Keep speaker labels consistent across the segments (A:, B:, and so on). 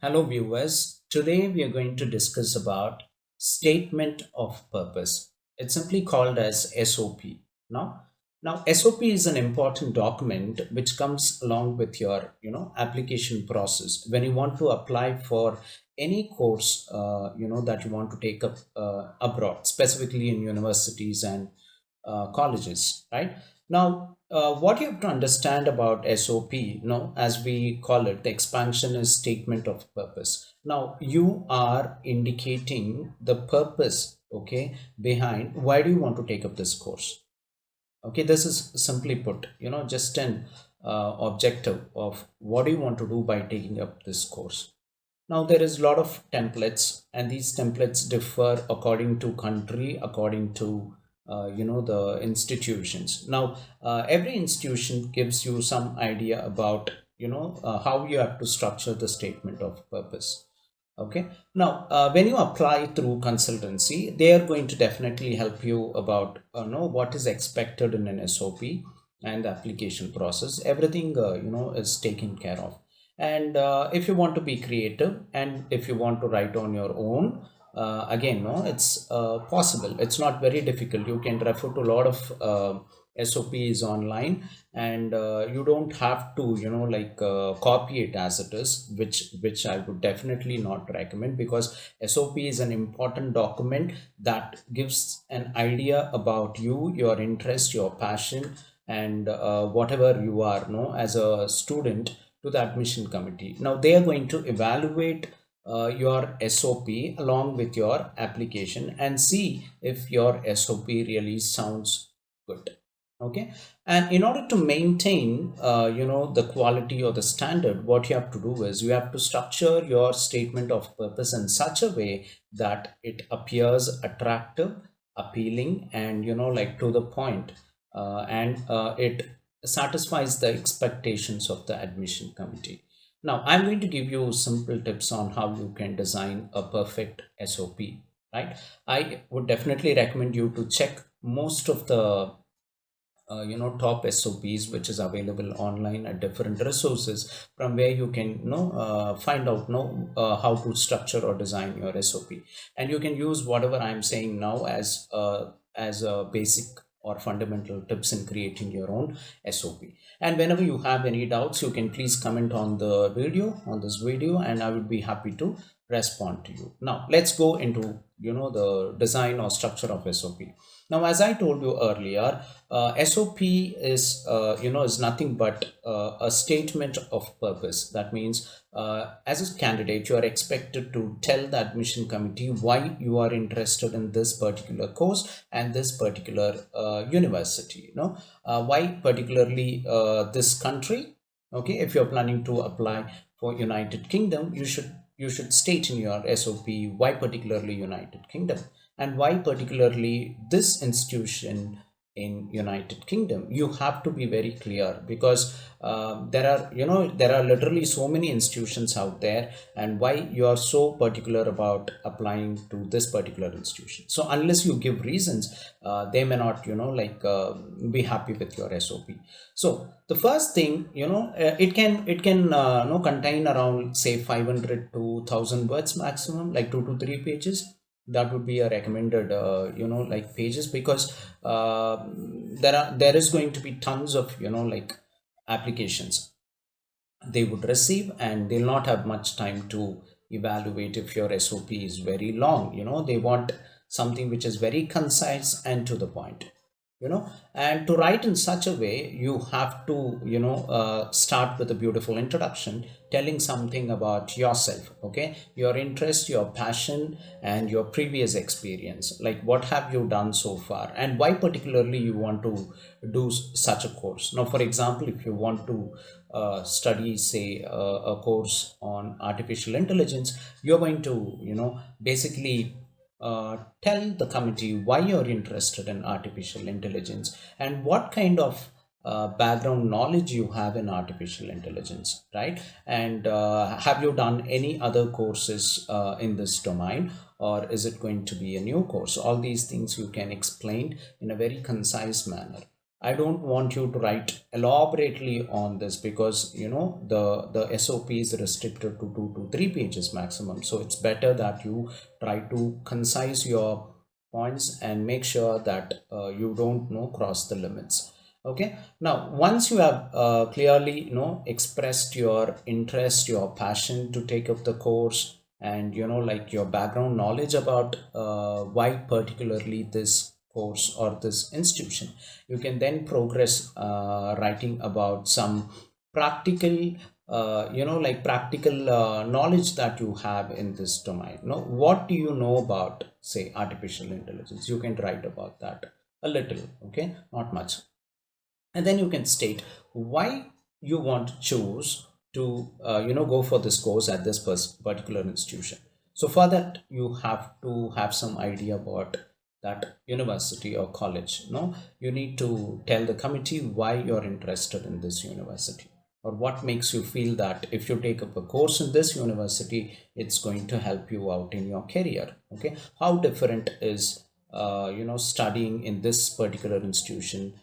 A: Hello viewers. Today we are going to discuss about statement of purpose. It's simply called as SOP. Now SOP is an important document which comes along with your application process when you want to apply for any course that you want to take up abroad, specifically in universities and colleges, right? Now, what you have to understand about SOP, as we call it, the expansion is statement of purpose. Now, you are indicating the purpose, okay, behind why do you want to take up this course. Okay, this is simply put, just an objective of what do you want to do by taking up this course. Now there is a lot of templates, and these templates differ according to country, according to the institutions. Now every institution gives you some idea about how you have to structure the statement of purpose. Okay. Now when you apply through consultancy, they are going to definitely help you about know what is expected in an SOP and the application process. Everything is taken care of. And if you want to be creative and if you want to write on your own, again, no, it's possible. It's not very difficult. You can refer to a lot of SOPs online, and you don't have to copy it as it is, which I would definitely not recommend, because SOP is an important document that gives an idea about you, your interest, your passion, and whatever you are, as a student, to the admission committee. Now they are going to evaluate your SOP along with your application and see if your SOP really sounds good. Okay. And in order to maintain the quality or the standard, what you have to do is you have to structure your statement of purpose in such a way that it appears attractive, appealing, and to the point, and it satisfies the expectations of the admission committee. Now, I'm going to give you simple tips on how you can design a perfect SOP, right? I would definitely recommend you to check most of the top SOPs which is available online at different resources, from where you can find out how to structure or design your SOP, and you can use whatever I'm saying now as a basic or fundamental tips in creating your own SOP. And whenever you have any doubts, you can please comment on this video, and I would be happy to respond to you. Now let's go into the design or structure of SOP. Now, as I told you earlier, SOP is nothing but a statement of purpose. That means, as a candidate, you are expected to tell the admission committee why you are interested in this particular course and this particular university. Why particularly this country. Okay, if you're planning to apply for United Kingdom, you should state in your SOP why particularly United Kingdom, and why particularly this institution in United Kingdom. You have to be very clear, because there are literally so many institutions out there, and why you are so particular about applying to this particular institution. So unless you give reasons, they may not be happy with your SOP. So the first thing, it can contain around, say, 500 to 1000 words maximum, like 2 to 3 pages. That would be a recommended pages, because there is going to be tons of applications they would receive, and they'll not have much time to evaluate if your SOP is very long. They want something which is very concise and to the point. And to write in such a way, you have to start with a beautiful introduction, telling something about yourself, okay, your interest, your passion, and your previous experience, like what have you done so far, and why particularly you want to do such a course. Now, for example, if you want to study, say, a course on artificial intelligence, you're going to basically tell the committee why you're interested in artificial intelligence, and what kind of background knowledge you have in artificial intelligence, right? And have you done any other courses in this domain, or is it going to be a new course? All these things you can explain in a very concise manner. I don't want you to write elaborately on this, because the SOP is restricted to 2 to 3 pages maximum. So it's better that you try to concise your points and make sure that you don't cross the limits. Okay, now once you have clearly expressed your interest, your passion to take up the course, and like your background knowledge about why particularly this course or this institution, you can then progress writing about some practical practical knowledge that you have in this domain. What do you know about, say, artificial intelligence? You can write about that a little, okay, not much. And then you can state why you want to choose to go for this course at this particular institution. So for that, you have to have some idea about that university or college. You need to tell the committee why you're interested in this university, or what makes you feel that if you take up a course in this university, it's going to help you out in your career. Okay, how different is studying in this particular institution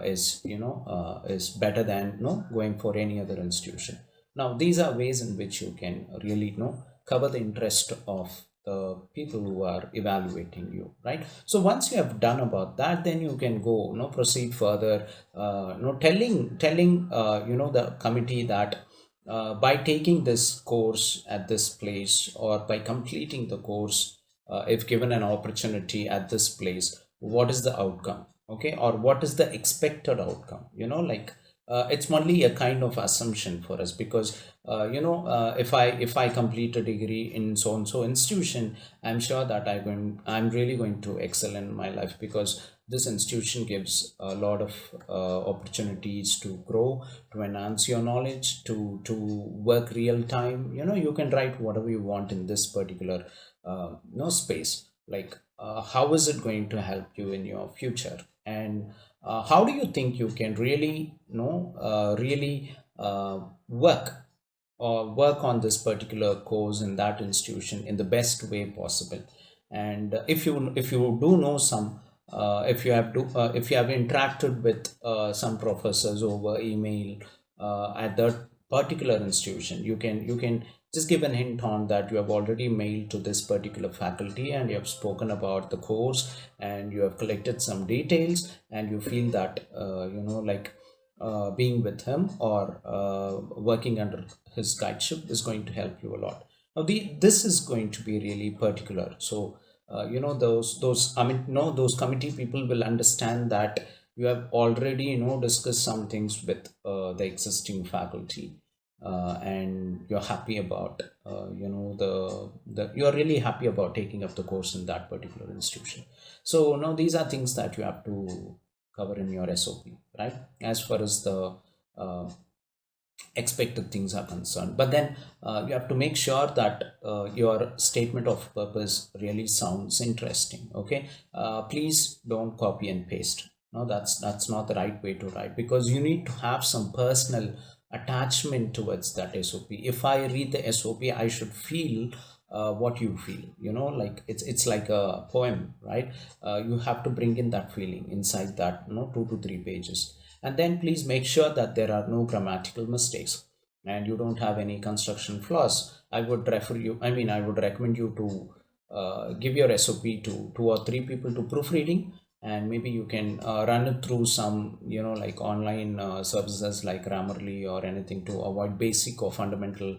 A: is better than going for any other institution. Now these are ways in which you can really cover the interest of the people who are evaluating you, right? So once you have done about that, then you can go proceed further, telling the committee that by taking this course at this place, or by completing the course, if given an opportunity at this place, what is the outcome? Okay, or what is the expected outcome? It's only a kind of assumption for us, because if I complete a degree in so and so institution, I'm sure that I'm really going to excel in my life, because this institution gives a lot of opportunities to grow, to enhance your knowledge, to work real time. You can write whatever you want in this particular space, like how is it going to help you in your future, and how do you think you can really really work on this particular course in that institution in the best way possible. And if you do know some, if you have interacted with some professors over email at that particular institution, you can just give an hint on that you have already mailed to this particular faculty, and you have spoken about the course, and you have collected some details, and you feel that being with him, or working under his guideship is going to help you a lot. Now this is going to be really particular. So those I mean no those committee people will understand that you have already discussed some things with the existing faculty, and you're happy about you're really happy about taking up the course in that particular institution. So now these are things that you have to cover in your SOP, right? As far as the uh, expected things are concerned. But then you have to make sure that your statement of purpose really sounds interesting. Okay, please don't copy and paste. No, that's not the right way to write, because you need to have some personal attachment towards that SOP. If I read the SOP, I should feel what you feel. Like it's like a poem, right? You have to bring in that feeling inside that 2 to 3 pages. And then please make sure that there are no grammatical mistakes, and you don't have any construction flaws. I would recommend you to give your SOP to 2 or 3 people to proofreading, and maybe you can run it through some like online services like Grammarly or anything, to avoid basic or fundamental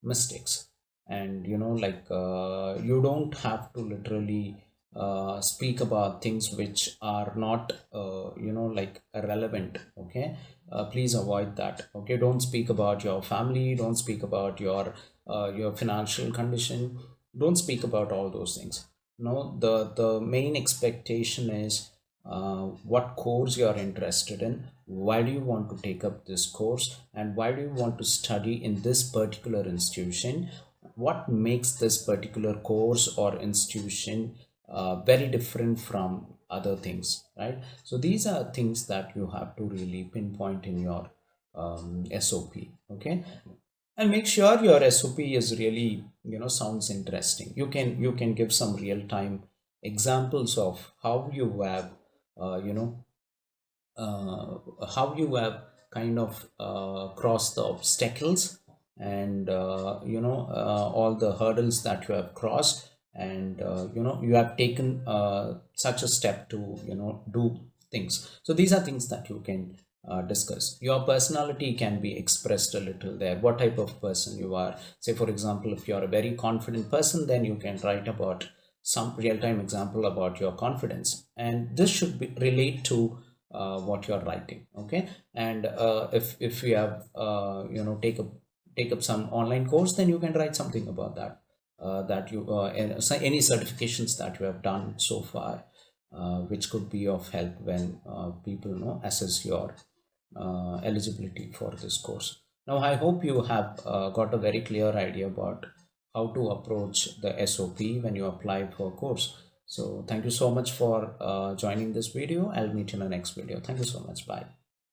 A: mistakes. And you don't have to literally speak about things which are not like relevant. Okay, please avoid that. Okay, don't speak about your family, don't speak about your financial condition, don't speak about all those things. No, the main expectation is what course you are interested in, why do you want to take up this course, and why do you want to study in this particular institution, what makes this particular course or institution very different from other things, right? So these are things that you have to really pinpoint in your SOP. Okay, and make sure your SOP is really sounds interesting. You can give some real time examples of how you have uh, you know how you have kind of crossed the obstacles, and all the hurdles that you have crossed, and you have taken such a step to do things. So these are things that you can discuss. Your personality can be expressed a little there, what type of person you are. Say for example, if you're a very confident person, then you can write about some real-time example about your confidence, and this should be relate to what you're writing. Okay. And if you have take up some online course, then you can write something about that, that you and any certifications that you have done so far, which could be of help when people assess your eligibility for this course. Now, I hope you have got a very clear idea about how to approach the SOP when you apply for a course. So thank you so much for joining this video. I'll meet you in the next video. Thank you so much. Bye.